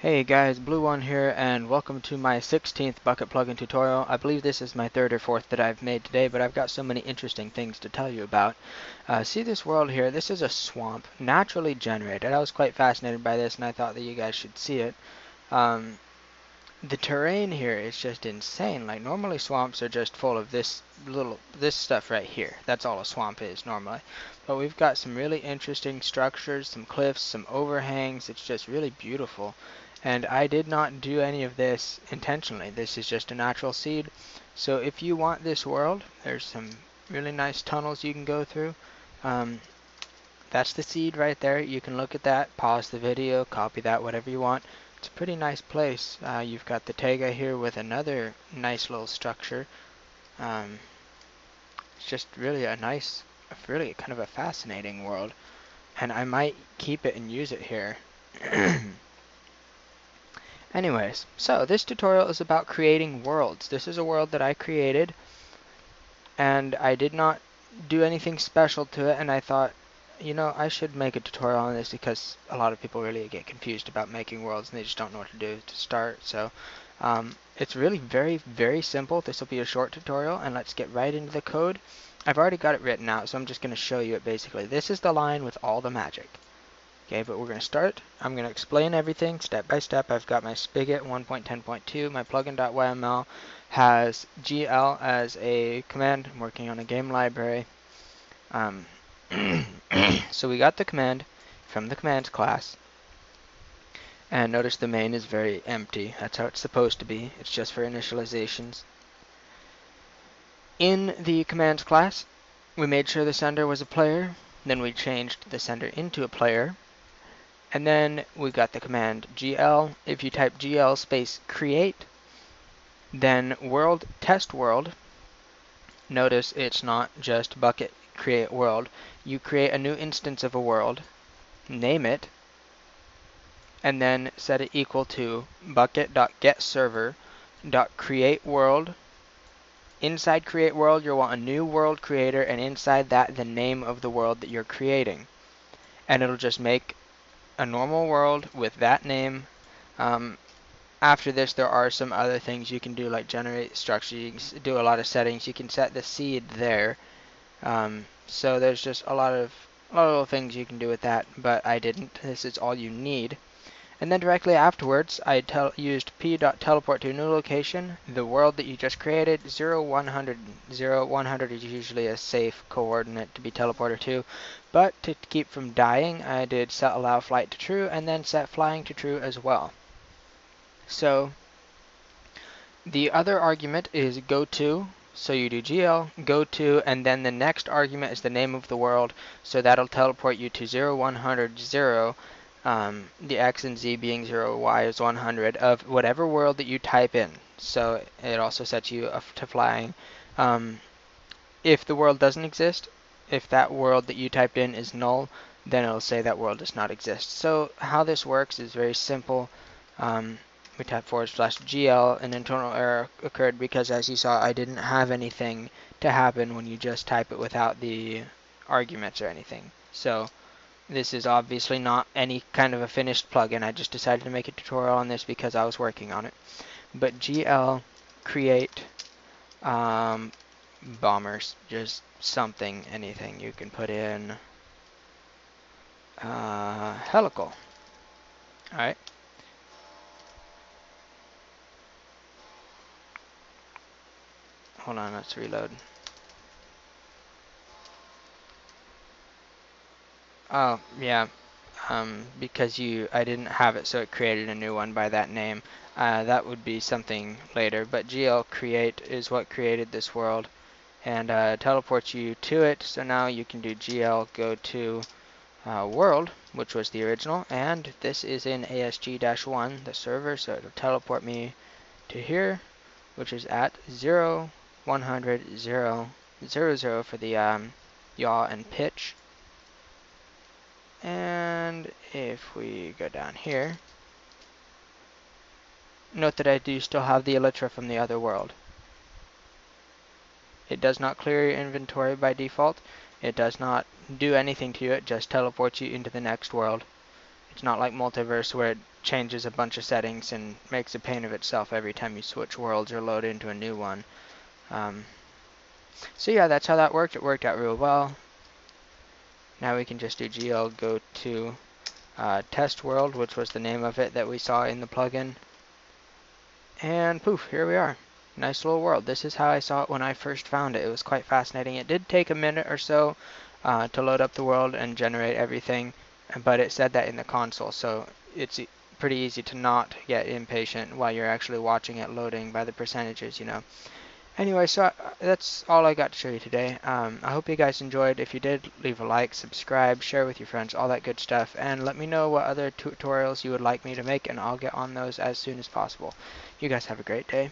Hey guys, Blue One here, and welcome to my 16th bucket plugin tutorial. I believe this is my third or fourth that I've made today, but I've got so many interesting things to tell you about. See this world here? This is a swamp, naturally generated. I was quite fascinated by this, and I thought that you guys should see it. The terrain here is just insane. Like normally swamps are just full of this stuff right here. That's all a swamp is normally. But we've got some really interesting structures, some cliffs, some overhangs. It's just really beautiful. And I did not do any of this intentionally. This is just a natural seed. So if you want this world, there's some really nice tunnels you can go through. That's the seed right there. You can look at that, pause the video, copy that, whatever you want. It's a pretty nice place. You've got the taiga here with another nice little structure. It's just really a nice, really kind of a fascinating world. And I might keep it and use it here. Anyways, so this tutorial is about creating worlds. This is a world that I created, and I did not do anything special to it, and I thought, you know, I should make a tutorial on this because a lot of people really get confused about making worlds and they just don't know what to do to start. So it's really very simple. This will be a short tutorial, and let's get right into the code. I've already got it written out, so I'm just going to show you it basically. This is the line with all the magic. Okay, but we're going to start. I'm going to explain everything step by step. I've got my spigot 1.10.2. My plugin.yml has gl as a command. I'm working on a game library. So we got the command from the commands class. And notice the main is very empty. That's how it's supposed to be. It's just for initializations. In the commands class, we made sure the sender was a player. Then we changed the sender into a player. And then we got the command gl. If you type gl space create, then world test world, notice it's not just bucket create world. You create a new instance of a world, name it, and then set it equal to bucket.getServer.createWorld. Inside create world, you'll want a new world creator, and inside that the name of the world that you're creating. And it'll just make a normal world with that name. After this, there are some other things you can do, like generate structure. You can do a lot of settings. You can set the seed there. So there's just a lot of little things you can do with that, but I didn't. This is all you need. And then directly afterwards, I used p.teleport to a new location, the world that you just created, 0, 100. 0, 100 is usually a safe coordinate to be teleported to. But to keep from dying, I did set allow flight to true, and then set flying to true as well. So the other argument is go to. So you do gl, go to, and then the next argument is the name of the world. So that'll teleport you to 0, 100, 0. The x and z being 0, y is 100 of whatever world that you type in. So it also sets you up to flying. If the world doesn't exist, if that world that you typed in is null, then it'll say that world does not exist. So how this works is very simple. We type /gl, an internal error occurred because, as you saw, I didn't have anything to happen when you just type it without the arguments or anything. So this is obviously not any kind of a finished plugin. I just decided to make a tutorial on this because I was working on it. But gl create bombers, just something, anything you can put in. Helical. Alright. Hold on, let's reload. Oh, yeah. Because I didn't have it, so it created a new one by that name. That would be something later, but gl create is what created this world and teleports you to it. So now you can do gl go to world, which was the original, and this is in ASG-1, the server, so it'll teleport me to here, which is at 0, 100, 0, 0, 0 for the yaw and pitch. And if we go down here, note that I do still have the elytra from the other world. It does not clear your inventory by default. It does not do anything to you. It just teleports you into the next world. It's not like Multiverse where it changes a bunch of settings and makes a pain of itself every time you switch worlds or load into a new one. So yeah, that's how that worked. It worked out real well. Now we can just do GL go to test world, which was the name of it that we saw in the plugin. And poof, here we are. Nice little world. This is how I saw it when I first found it. It was quite fascinating. It did take a minute or so to load up the world and generate everything, but it said that in the console, so it's pretty easy to not get impatient while you're actually watching it loading by the percentages, you know. Anyway, so that's all I got to show you today. I hope you guys enjoyed. If you did, leave a like, subscribe, share with your friends, all that good stuff. And let me know what other tutorials you would like me to make, and I'll get on those as soon as possible. You guys have a great day.